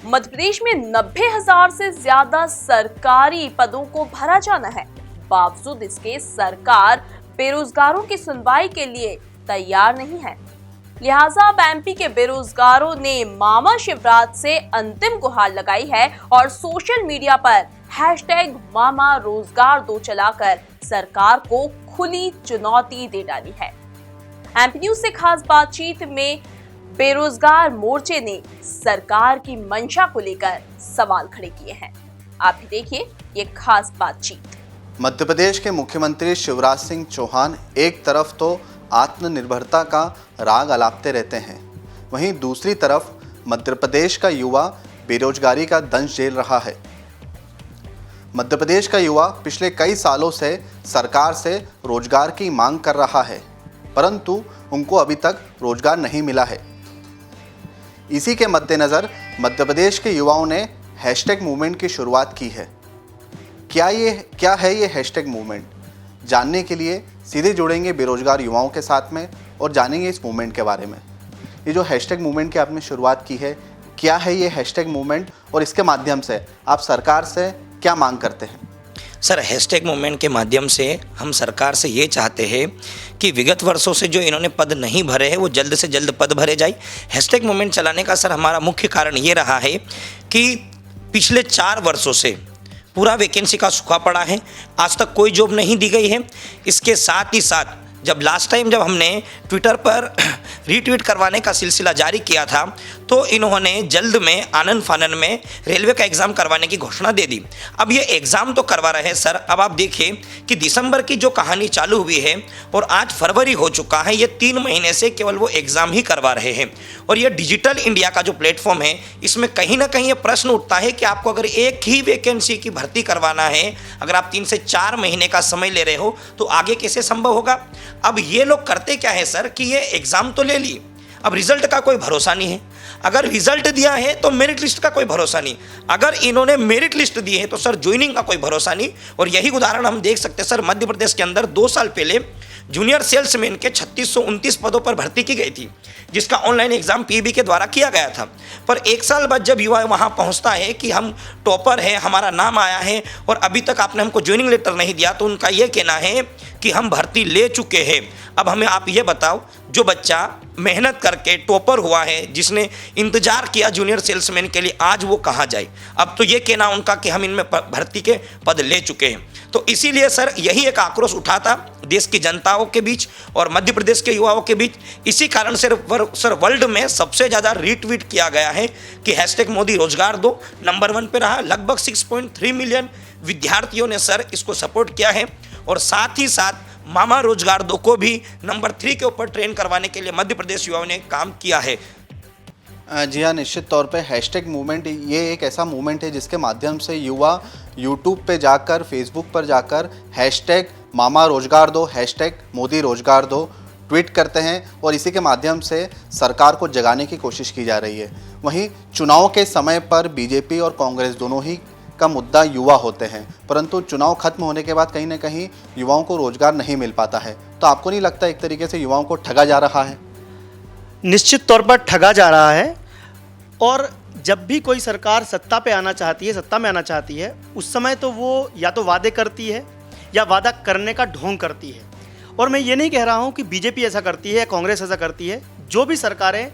मध्य प्रदेश में 90,000 से ज्यादा सरकारी पदों को भरा जाना है। बावजूद इसके सरकार बेरोजगारों की सुनवाई के लिए तैयार नहीं है। लिहाजा अब एमपी के बेरोजगारों ने मामा शिवराज से अंतिम गुहार लगाई है और सोशल मीडिया पर #मामा रोजगार दो चलाकर सरकार को खुली चुनौती दे डाली है। एमपी न्यूज से खास बातचीत में बेरोजगार मोर्चे ने सरकार की मंशा को लेकर सवाल खड़े किए हैं। आप भी देखिए ये खास बातचीत। मध्य प्रदेश के मुख्यमंत्री शिवराज सिंह चौहान एक तरफ तो आत्मनिर्भरता का राग अलापते रहते हैं, वहीं दूसरी तरफ मध्य प्रदेश का युवा बेरोजगारी का दंश झेल रहा है। मध्य प्रदेश का युवा पिछले कई सालों से सरकार से रोजगार की मांग कर रहा है, परंतु उनको अभी तक रोजगार नहीं मिला है। इसी के मद्देनज़र मध्य प्रदेश के युवाओं ने हैशटैग मूवमेंट की शुरुआत की है। क्या है ये हैशटैग मूवमेंट? जानने के लिए सीधे जुड़ेंगे बेरोजगार युवाओं के साथ में और जानेंगे इस मूवमेंट के बारे में। ये जो हैशटैग मूवमेंट की आपने शुरुआत की है, क्या है ये हैशटैग मूवमेंट और इसके माध्यम से आप सरकार से क्या मांग करते हैं? सर, हैशटैग मूवमेंट के माध्यम से हम सरकार से ये चाहते हैं कि विगत वर्षों से जो इन्होंने पद नहीं भरे हैं वो जल्द से जल्द पद भरे जाए। हैशटैग मूवमेंट चलाने का सर हमारा मुख्य कारण ये रहा है कि पिछले 4 वर्षों से पूरा वैकेंसी का सूखा पड़ा है, आज तक कोई जॉब नहीं दी गई है। इसके साथ ही साथ जब लास्ट टाइम जब हमने ट्विटर पर रीट्वीट करवाने का सिलसिला जारी किया था तो इन्होंने जल्द में आनन फानन में रेलवे का एग्ज़ाम करवाने की घोषणा दे दी। अब ये एग्ज़ाम तो करवा रहे हैं सर। अब आप देखिए कि दिसंबर की जो कहानी चालू हुई है और आज फरवरी हो चुका है, ये 3 महीने से केवल वो एग्ज़ाम ही करवा रहे हैं। और ये डिजिटल इंडिया का जो प्लेटफॉर्म है, इसमें कहीं ना कहीं ये प्रश्न उठता है कि आपको अगर एक ही वैकेंसी की भर्ती करवाना है, अगर आप 3 से 4 महीने का समय ले रहे हो तो आगे कैसे संभव होगा? अब ये लोग करते क्या है सर कि ये एग्ज़ाम तो ले ली, अब रिजल्ट का कोई भरोसा नहीं है। अगर रिजल्ट दिया है तो मेरिट लिस्ट का कोई भरोसा नहीं, अगर इन्होंने मेरिट लिस्ट दी है तो सर ज्वाइनिंग का कोई भरोसा नहीं। और यही उदाहरण हम देख सकते हैं सर, मध्य प्रदेश के अंदर 2 साल पहले जूनियर सेल्समैन के 3629 पदों पर भर्ती की गई थी, जिसका ऑनलाइन एग्जाम पीबी के द्वारा किया गया था। पर 1 साल बाद जब युवा वहां पहुंचता है कि हम टॉपर है, हमारा नाम आया है और अभी तक आपने हमको ज्वाइनिंग लेटर नहीं दिया, तो उनका यह कहना है कि हम भर्ती ले चुके हैं। अब हमें आप ये बताओ, जो बच्चा मेहनत करके टॉपर हुआ है, जिसने इंतजार किया जूनियर सेल्समैन के लिए, आज वो कहाँ जाए? अब तो ये कहना उनका कि हम इनमें भर्ती के पद ले चुके हैं। तो इसीलिए सर यही एक आक्रोश उठा था देश की जनताओं के बीच और मध्य प्रदेश के युवाओं के बीच। इसी कारण से सर वर्ल्ड में सबसे ज़्यादा रीट्वीट किया गया है कि हैशटैग मोदी रोजगार दो नंबर 1 पे रहा। लगभग 6.3 मिलियन विद्यार्थियों ने सर इसको सपोर्ट किया है और साथ ही साथ मामा रोजगार दो को भी नंबर 3 के ऊपर ट्रेन करवाने के लिए मध्य प्रदेश युवाओं ने काम किया है। जी हाँ, निश्चित तौर पे हैशटैग मूवमेंट ये एक ऐसा मूवमेंट है जिसके माध्यम से युवा यूट्यूब पे जाकर, फेसबुक पर जाकर हैशटैग मामा रोजगार दो, हैशटैग मोदी रोजगार दो ट्वीट करते हैं और इसी के माध्यम से सरकार को जगाने की कोशिश की जा रही है। वहीं चुनाव के समय पर बीजेपी और कांग्रेस दोनों ही का मुद्दा युवा होते हैं, परंतु चुनाव खत्म होने के बाद कहीं ना कहीं युवाओं को रोजगार नहीं मिल पाता है। तो आपको नहीं लगता एक तरीके से युवाओं को ठगा जा रहा है? निश्चित तौर पर ठगा जा रहा है। और जब भी कोई सरकार सत्ता पे आना चाहती है, सत्ता में आना चाहती है, उस समय तो वो या तो वादे करती है या वादा करने का ढोंग करती है। और मैं ये नहीं कह रहा हूँ कि बीजेपी ऐसा करती है या कांग्रेस ऐसा करती है। जो भी सरकारें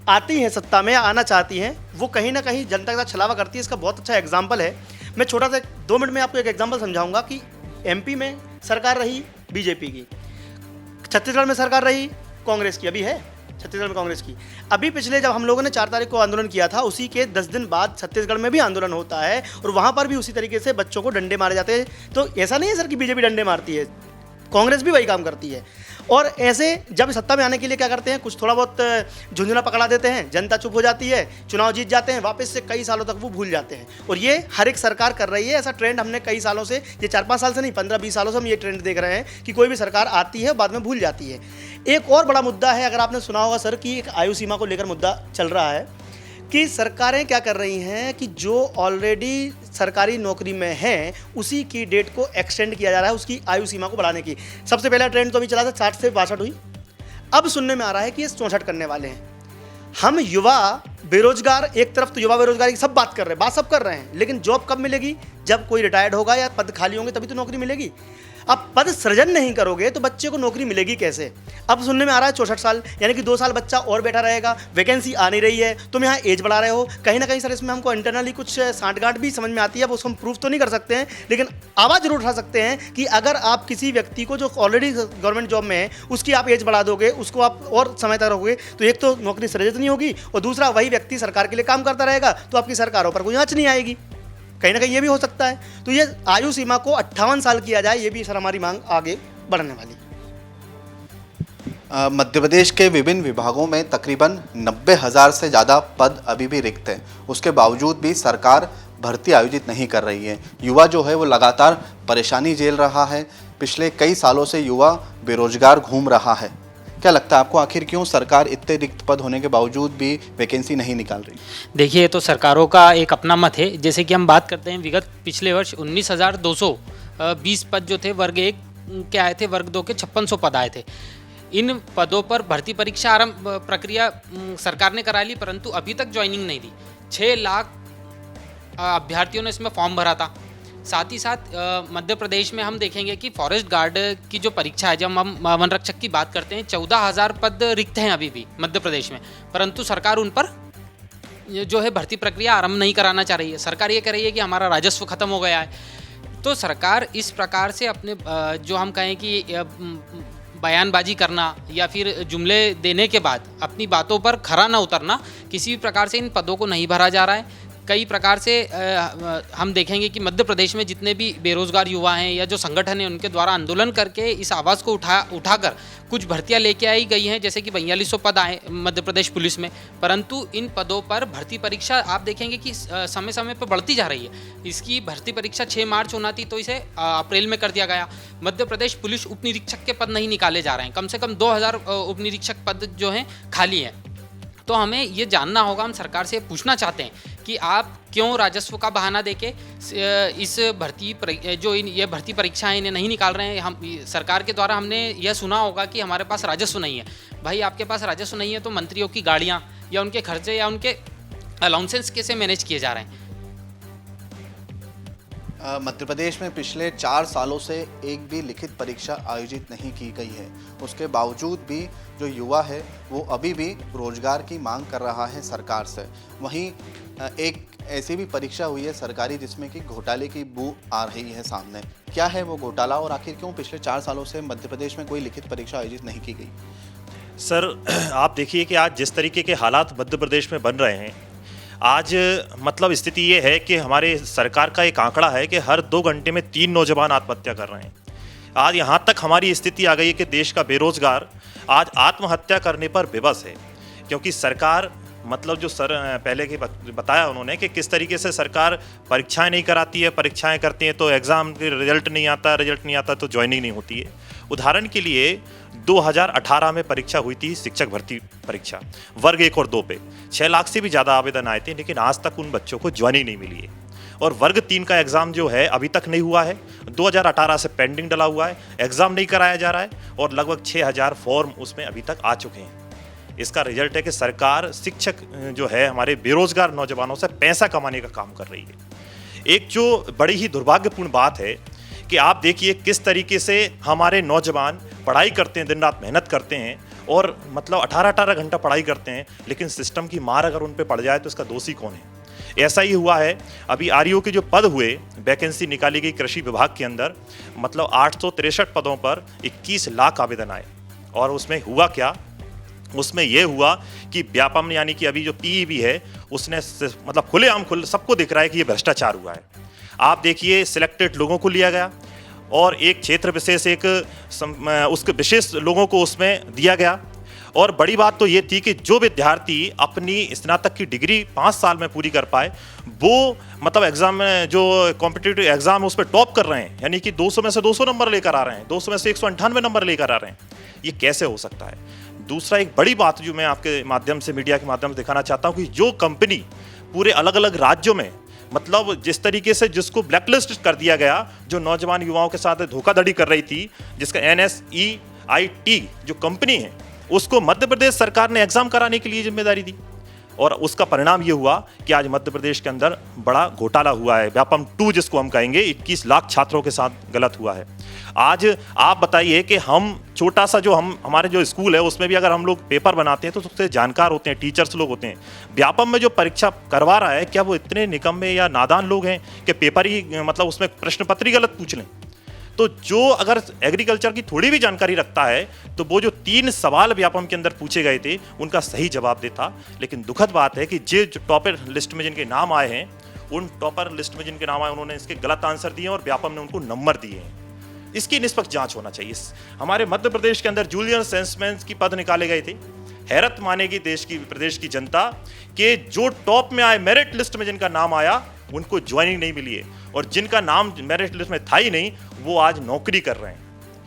आती हैं सत्ता में या आना चाहती हैं, वो कहीं ना कहीं जनता के साथ छलावा करती है। इसका बहुत अच्छा एग्जाम्पल है। मैं छोटा सा 2 मिनट में आपको एक एग्जाम्पल समझाऊंगा कि एमपी में सरकार रही बीजेपी की, छत्तीसगढ़ में सरकार रही कांग्रेस की, अभी है छत्तीसगढ़ में कांग्रेस की। अभी पिछले जब हम लोगों ने 4 तारीख को आंदोलन किया था, उसी के 10 दिन बाद छत्तीसगढ़ में भी आंदोलन होता है और वहाँ पर भी उसी तरीके से बच्चों को डंडे मारे जाते हैं। तो ऐसा नहीं है सर कि बीजेपी डंडे मारती है, कांग्रेस भी वही काम करती है। और ऐसे जब सत्ता में आने के लिए क्या करते हैं, कुछ थोड़ा बहुत झुंझुना पकड़ा देते हैं, जनता चुप हो जाती है, चुनाव जीत जाते हैं, वापस से कई सालों तक वो भूल जाते हैं। और ये हर एक सरकार कर रही है। ऐसा ट्रेंड हमने कई सालों से, ये 4-5 साल से नहीं, 15-20 सालों से हम ये ट्रेंड देख रहे हैं कि कोई भी सरकार आती है बाद में भूल जाती है। एक और बड़ा मुद्दा है, अगर आपने सुना होगा सर, कि एक आयु सीमा को लेकर मुद्दा चल रहा है कि सरकारें क्या कर रही हैं कि जो ऑलरेडी सरकारी नौकरी में हैं उसी की डेट को एक्सटेंड किया जा रहा है, उसकी आयु सीमा को बढ़ाने की। सबसे पहला ट्रेंड तो अभी चला था 60 से 62 हुई, अब सुनने में आ रहा है कि ये 64 करने वाले हैं। हम युवा बेरोजगार, एक तरफ तो युवा बेरोजगारी की सब बात कर रहे हैं, बात सब कर रहे हैं, लेकिन जॉब कब मिलेगी? जब कोई रिटायर्ड होगा या पद खाली होंगे तभी तो नौकरी मिलेगी। अब पद सृजन नहीं करोगे तो बच्चे को नौकरी मिलेगी कैसे? अब सुनने में आ रहा है 64 साल, यानी कि 2 साल बच्चा और बैठा रहेगा, वैकेंसी आ नहीं रही है, तुम यहाँ एज बढ़ा रहे हो। कहीं ना कहीं सर इसमें हमको इंटरनली कुछ सांठगांठ भी समझ में आती है, अब उसको हम प्रूफ तो नहीं कर सकते हैं, लेकिन आवाज़ जरूर उठा सकते हैं कि अगर आप किसी व्यक्ति को जो ऑलरेडी गवर्नमेंट जॉब में है उसकी आप एज बढ़ा दोगे, उसको आप और समय तक रखोगे, तो एक तो नौकरी सृजित नहीं होगी और दूसरा वही व्यक्ति सरकार के लिए काम करता रहेगा तो आपकी सरकारों पर कोई आँच नहीं आएगी। कहीं ना कहीं ये भी हो सकता है। तो ये आयु सीमा को 58 साल किया जाए, ये भी सर हमारी मांग आगे बढ़ने वाली है। मध्य प्रदेश के विभिन्न विभागों में तकरीबन 90,000 से ज़्यादा पद अभी भी रिक्त हैं। उसके बावजूद भी सरकार भर्ती आयोजित नहीं कर रही है। युवा जो है वो लगातार परेशानी झेल रहा है। पिछले कई सालों से युवा बेरोजगार घूम रहा है। क्या लगता है आपको, आखिर क्यों सरकार इतने रिक्त पद होने के बावजूद भी वैकेंसी नहीं निकाल रही? देखिए, तो सरकारों का एक अपना मत है। जैसे कि हम बात करते हैं, विगत पिछले वर्ष 19,220 पद जो थे वर्ग 1 के आए थे, वर्ग 2 के 5600 पद आए थे। इन पदों पर भर्ती परीक्षा आरंभ प्रक्रिया सरकार ने करा ली, परंतु अभी तक ज्वाइनिंग नहीं दी। 6 लाख अभ्यर्थियों ने इसमें फॉर्म भरा था। साथ ही साथ मध्य प्रदेश में हम देखेंगे कि फॉरेस्ट गार्ड की जो परीक्षा है, जब हम वन रक्षक की बात करते हैं, 14,000 पद रिक्त हैं अभी भी मध्य प्रदेश में, परंतु सरकार उन पर जो है भर्ती प्रक्रिया आरंभ नहीं कराना चाह रही है। सरकार ये कह रही है कि हमारा राजस्व खत्म हो गया है। तो सरकार इस प्रकार से अपने जो हम कहें कि बयानबाजी करना या फिर जुमले देने के बाद अपनी बातों पर खरा न उतरना, किसी भी प्रकार से इन पदों को नहीं भरा जा रहा है। कई प्रकार से हम देखेंगे कि मध्य प्रदेश में जितने भी बेरोजगार युवा हैं या जो संगठन हैं, उनके द्वारा आंदोलन करके इस आवाज़ को उठाकर कुछ भर्तियां लेके आई गई हैं, जैसे कि 4200 पद आए मध्य प्रदेश पुलिस में, परंतु इन पदों पर भर्ती परीक्षा आप देखेंगे कि समय समय पर बढ़ती जा रही है। इसकी भर्ती परीक्षा 6 मार्च होना थी, तो इसे अप्रैल में कर दिया गया। मध्य प्रदेश पुलिस उप निरीक्षक के पद नहीं निकाले जा रहे हैं, कम से कम 2000 उप निरीक्षक पद जो हैं खाली हैं। तो हमें ये जानना होगा, हम सरकार से पूछना चाहते हैं कि आप क्यों राजस्व का बहाना देके इस ये भर्ती परीक्षाएं इन्हें नहीं निकाल रहे हैं। हम सरकार के द्वारा हमने यह सुना होगा कि हमारे पास राजस्व नहीं है। भाई, आपके पास राजस्व नहीं है तो मंत्रियों की गाड़ियां या उनके खर्चे या उनके अलाउंसेंस कैसे मैनेज किए जा रहे हैं? मध्य प्रदेश में पिछले 4 सालों से एक भी लिखित परीक्षा आयोजित नहीं की गई है। उसके बावजूद भी जो युवा है वो अभी भी रोजगार की मांग कर रहा है सरकार से। वहीं एक ऐसी भी परीक्षा हुई है सरकारी जिसमें कि घोटाले की बू आ रही है सामने। क्या है वो घोटाला और आखिर क्यों पिछले 4 सालों से मध्य प्रदेश में कोई लिखित परीक्षा आयोजित नहीं की गई? सर, आप देखिए कि आज जिस तरीके के हालात मध्य प्रदेश में बन रहे हैं, आज मतलब स्थिति ये है कि हमारे सरकार का एक आंकड़ा है कि हर 2 घंटे में 3 नौजवान आत्महत्या कर रहे हैं। आज यहाँ तक हमारी स्थिति आ गई है कि देश का बेरोजगार आज आत्महत्या करने पर विवश है, क्योंकि सरकार मतलब जो सर पहले की बताया उन्होंने कि किस तरीके से सरकार परीक्षाएं नहीं कराती है, परीक्षाएं करती हैं तो एग्ज़ाम के रिजल्ट नहीं आता तो ज्वाइनिंग नहीं होती है। उदाहरण के लिए 2018 में परीक्षा हुई थी शिक्षक भर्ती परीक्षा, वर्ग 1 और 2 पे 6 लाख से भी ज़्यादा आवेदन आए थे, लेकिन आज तक उन बच्चों को ज्वाइनिंग नहीं मिली है। और वर्ग 3 का एग्ज़ाम जो है अभी तक नहीं हुआ है, 2018 से पेंडिंग डला हुआ है, एग्ज़ाम नहीं कराया जा रहा है और लगभग 6000 फॉर्म उसमें अभी तक आ चुके हैं। इसका रिजल्ट है कि सरकार शिक्षक जो है हमारे बेरोजगार नौजवानों से पैसा कमाने का काम कर रही है। एक जो बड़ी ही दुर्भाग्यपूर्ण बात है कि आप देखिए किस तरीके से हमारे नौजवान पढ़ाई करते हैं, दिन रात मेहनत करते हैं और मतलब 18-18 घंटा पढ़ाई करते हैं, लेकिन सिस्टम की मार अगर उन पे पड़ जाए तो इसका दोषी कौन है? ऐसा ही हुआ है। अभी आरईओ के जो पद हुए, वैकेंसी निकाली गई कृषि विभाग के अंदर, मतलब 863 पदों पर 21 लाख आवेदन आए और उसमें हुआ क्या? उसमें यह हुआ कि व्यापम यानी कि अभी जो पीईबी है उसने मतलब खुलेआम सबको दिख रहा है कि ये भ्रष्टाचार हुआ है। आप देखिए सिलेक्टेड लोगों को लिया गया और एक क्षेत्र विशेष उसके विशेष लोगों को उसमें दिया गया। और बड़ी बात तो ये थी कि जो विद्यार्थी अपनी स्नातक की डिग्री 5 साल में पूरी कर पाए वो मतलब एग्जाम में जो कॉम्पिटिटिव एग्जाम उस पर टॉप कर रहे हैं, यानी कि 200 में से 200 नंबर लेकर आ रहे हैं, 200 में से 198 नंबर लेकर आ रहे हैं। ये कैसे हो सकता है? दूसरा एक बड़ी बात जो मैं आपके माध्यम से मीडिया के माध्यम से दिखाना चाहता हूँ कि जो कंपनी पूरे अलग अलग राज्यों में मतलब जिस तरीके से जिसको ब्लैकलिस्ट कर दिया गया, जो नौजवान युवाओं के साथ धोखाधड़ी कर रही थी, जिसका NSEIT जो कंपनी है उसको मध्य प्रदेश सरकार ने एग्जाम कराने के लिए जिम्मेदारी दी और उसका परिणाम ये हुआ कि आज मध्य प्रदेश के अंदर बड़ा घोटाला हुआ है। व्यापम 2 जिसको हम कहेंगे, 21 लाख छात्रों के साथ गलत हुआ है। आज आप बताइए कि हम छोटा सा जो हमारे जो स्कूल है उसमें भी अगर हम लोग पेपर बनाते हैं तो सबसे जानकार होते हैं, टीचर्स लोग होते हैं। व्यापम में जो परीक्षा करवा रहा है, क्या वो इतने निकम्मे या नादान लोग हैं कि पेपर ही मतलब उसमें प्रश्न पत्र ही गलत पूछ लें? तो जो अगर एग्रीकल्चर की थोड़ी भी जानकारी रखता है तो वो जो 3 सवाल व्यापम के अंदर पूछे गए थे उनका सही जवाब देता। लेकिन दुखद बात है कि जो टॉपर लिस्ट में जिनके नाम आए हैं, उन टॉपर लिस्ट में जिनके नाम आए उन्होंने इसके गलत आंसर दिए और व्यापम ने उनको नंबर दिए हैं। इसकी निष्पक्ष जांच होना चाहिए। हमारे मध्य प्रदेश के अंदर जूनियर सेल्समैन की पद निकाले गए थे। हैरत मानेगी प्रदेश की जनता कि जो टॉप में आए, मेरिट लिस्ट में जिनका नाम आया, उनको ज्वाइनिंग नहीं मिली है और जिनका नाम मेरिट लिस्ट में था ही नहीं वो आज नौकरी कर रहे हैं।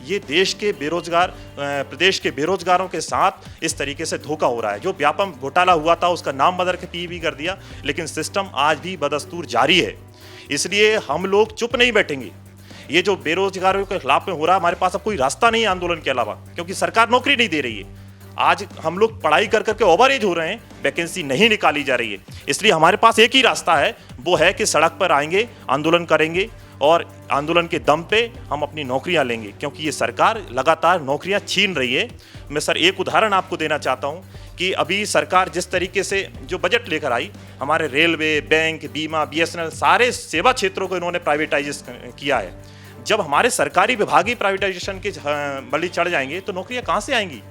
ये देश के बेरोजगार, प्रदेश के बेरोजगारों के साथ इस तरीके से धोखा हो रहा है। जो व्यापम घोटाला हुआ था उसका नाम बदल के पीवी कर दिया, लेकिन सिस्टम आज भी बदस्तूर जारी है। इसलिए हम लोग चुप नहीं बैठेंगे। ये जो बेरोजगारों के खिलाफ में हो रहा है, हमारे पास अब कोई रास्ता नहीं है आंदोलन के अलावा, क्योंकि सरकार नौकरी नहीं दे रही है। आज हम लोग पढ़ाई कर करके ओवर एज हो रहे हैं, वैकेंसी नहीं निकाली जा रही है। इसलिए हमारे पास एक ही रास्ता है, वो है कि सड़क पर आएंगे, आंदोलन करेंगे और आंदोलन के दम पे हम अपनी नौकरियां लेंगे, क्योंकि ये सरकार लगातार नौकरियां छीन रही है। मैं सर एक उदाहरण आपको देना चाहता हूं कि अभी सरकार जिस तरीके से जो बजट लेकर आई, हमारे रेलवे, बैंक, बीमा, BSNL सारे सेवा क्षेत्रों को इन्होंने प्राइवेटाइज किया है। जब हमारे सरकारी विभाग ही प्राइवेटाइजेशन के बलि चढ़ जाएंगे तो नौकरियां कहां से आएंगी?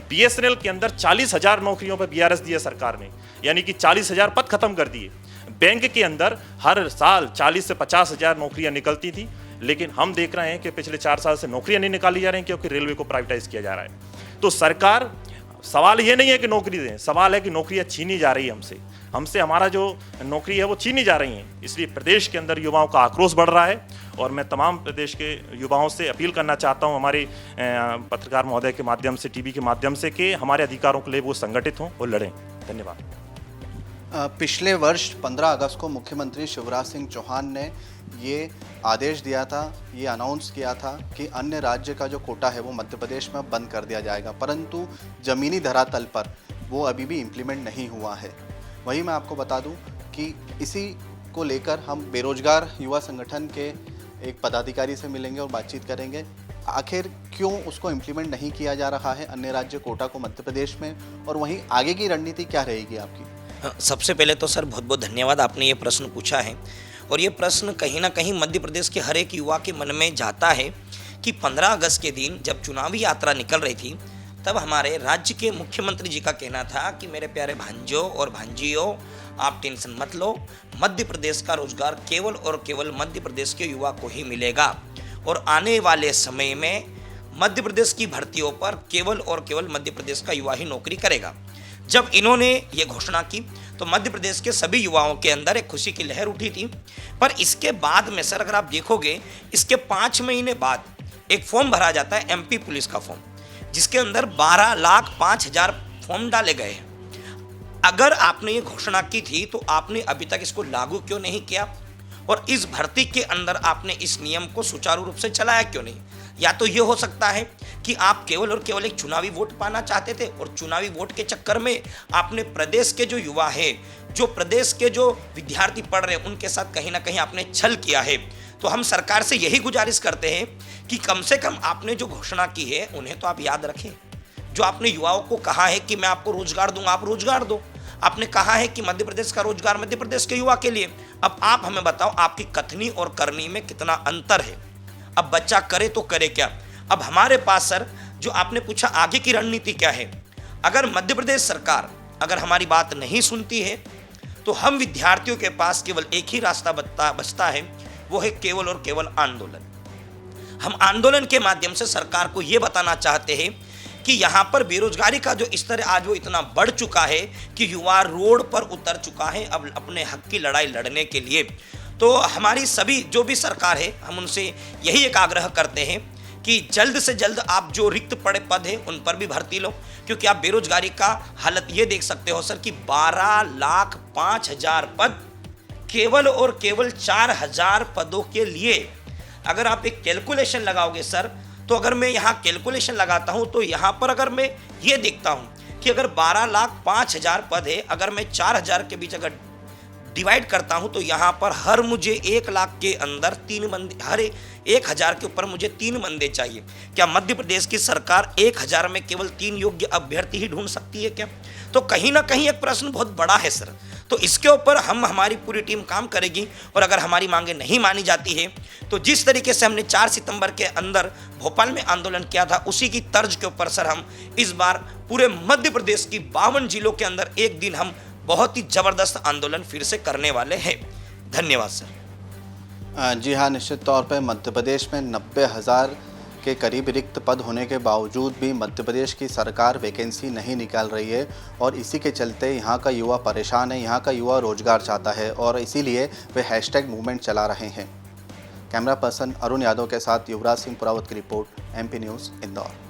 BSNL के अंदर 40,000 नौकरियों पर BRS दिया सरकार ने, यानी कि 40,000 पद खत्म कर दिए। बैंक के अंदर हर साल 40 से 50,000 नौकरियां निकलती थी, लेकिन हम देख रहे हैं कि पिछले 4 साल से नौकरियां नहीं निकाली जा रही हैं, क्योंकि रेलवे को प्राइवेटाइज किया जा रहा है। तो सरकार, सवाल ये नहीं है कि नौकरी दें, सवाल है कि नौकरियां छीनी जा रही है हमसे हमारा जो नौकरी है वो छीनी जा रही हैं। इसलिए प्रदेश के अंदर युवाओं का आक्रोश बढ़ रहा है और मैं तमाम प्रदेश के युवाओं से अपील करना चाहता हूं, हमारे पत्रकार महोदय के माध्यम से, टीवी के माध्यम से, कि हमारे अधिकारों के लिए वो संगठित हों और लड़ें। धन्यवाद। पिछले वर्ष 15 अगस्त को मुख्यमंत्री शिवराज सिंह चौहान ने ये आदेश दिया था, ये अनाउंस किया था कि अन्य राज्य का जो कोटा है वो मध्य प्रदेश में बंद कर दिया जाएगा, परंतु ज़मीनी धरातल पर वो अभी भी इम्प्लीमेंट नहीं हुआ है। वही मैं आपको बता दूं कि इसी को लेकर हम बेरोजगार युवा संगठन के एक पदाधिकारी से मिलेंगे और बातचीत करेंगे। आखिर क्यों उसको इम्प्लीमेंट नहीं किया जा रहा है अन्य राज्य कोटा को मध्य प्रदेश में, और वहीं आगे की रणनीति क्या रहेगी आपकी? सबसे पहले तो सर बहुत बहुत धन्यवाद, आपने ये प्रश्न पूछा है। और ये प्रश्न कहीं ना कहीं मध्य प्रदेश के हर एक युवा के मन में जाता है कि 15 अगस्त के दिन जब चुनावी यात्रा निकल रही थी, तब हमारे राज्य के मुख्यमंत्री जी का कहना था कि मेरे प्यारे भांजों और भांजियों, आप टेंशन मत लो, मध्य प्रदेश का रोजगार केवल और केवल मध्य प्रदेश के युवा को ही मिलेगा और आने वाले समय में मध्य प्रदेश की भर्तियों पर केवल और केवल मध्य प्रदेश का युवा ही नौकरी करेगा। जब इन्होंने ये घोषणा की तो मध्य प्रदेश के सभी युवाओं के अंदर एक खुशी की लहर उठी थी। पर इसके बाद में सर अगर आप देखोगे, इसके 5 महीने बाद एक फॉर्म भरा जाता है, MP पुलिस का फॉर्म, जिसके अंदर 12,05,000 फॉर्म डाले गए हैं। अगर आपने ये घोषणा की थी तो आपने अभी तक इसको लागू क्यों नहीं किया, और इस भर्ती के अंदर आपने इस नियम को सुचारू रूप से चलाया क्यों नहीं? या तो ये हो सकता है कि आप केवल और केवल एक चुनावी वोट पाना चाहते थे और चुनावी वोट के चक्कर में आपने प्रदेश के जो युवा है, जो प्रदेश के जो विद्यार्थी पढ़ रहे हैं, उनके साथ कहीं ना कहीं आपने छल किया है। तो हम सरकार से यही गुजारिश करते हैं कि कम से कम आपने जो घोषणा की है उन्हें तो आप याद रखें। जो आपने युवाओं को कहा है कि मैं आपको रोजगार दूंगा, आप रोजगार दो। आपने कहा है कि मध्य प्रदेश का रोजगार मध्य प्रदेश के युवा के लिए। अब आप हमें बताओ, आपकी कथनी और करनी में कितना अंतर है? अब बच्चा करे तो करे क्या? अब हमारे पास सर, जो आपने पूछा आगे की रणनीति क्या है, अगर मध्य प्रदेश सरकार अगर हमारी बात नहीं सुनती है तो हम विद्यार्थियों के पास केवल एक ही रास्ता बचता है, वो है केवल और केवल आंदोलन। हम आंदोलन के माध्यम से सरकार को ये बताना चाहते हैं कि यहाँ पर बेरोजगारी का जो स्तर आज वो इतना बढ़ चुका है कि युवा रोड पर उतर चुका है अब अपने हक की लड़ाई लड़ने के लिए। तो हमारी सभी जो भी सरकार है, हम उनसे यही एक आग्रह करते हैं कि जल्द से जल्द आप जो रिक्त पड़े पद हैं उन पर भी भर्ती लो, क्योंकि आप बेरोजगारी का हालत ये देख सकते हो सर कि 12,05,000 पद केवल और केवल 4,000 पदों के लिए। अगर आप एक कैलकुलेशन लगाओगे सर तो अगर मैं यहाँ कैलकुलेशन लगाता हूँ तो यहाँ पर अगर मैं ये देखता हूँ कि अगर 12,05,000 पद है, अगर मैं 4,000 के बीच अगर डिवाइड करता हूँ तो यहाँ पर हर मुझे 1 लाख के अंदर 3 बंदे, हर 1,000 के ऊपर मुझे 3 बंदे चाहिए। क्या मध्य प्रदेश की सरकार 1,000 में केवल 3 योग्य अभ्यर्थी ही ढूंढ सकती है क्या? तो कहीं ना कहीं एक प्रश्न बहुत बड़ा है सर। तो इसके ऊपर हमारी पूरी टीम काम करेगी और अगर हमारी मांगे नहीं मानी जाती है तो जिस तरीके से हमने 4 सितंबर के अंदर भोपाल में आंदोलन किया था उसी की तर्ज के ऊपर सर हम इस बार पूरे मध्य प्रदेश की 52 जिलों के अंदर एक दिन हम बहुत ही जबरदस्त आंदोलन फिर से करने वाले हैं। धन्यवाद सर। जी हाँ, निश्चित तौर पर मध्य प्रदेश में 90,000 के करीब रिक्त पद होने के बावजूद भी मध्य प्रदेश की सरकार वैकेंसी नहीं निकाल रही है और इसी के चलते यहाँ का युवा परेशान है, यहाँ का युवा रोजगार चाहता है और इसीलिए वे हैशटैग मूवमेंट चला रहे हैं। कैमरा पर्सन अरुण यादव के साथ युवराज सिंह पुरावत की रिपोर्ट, MP न्यूज़, इंदौर।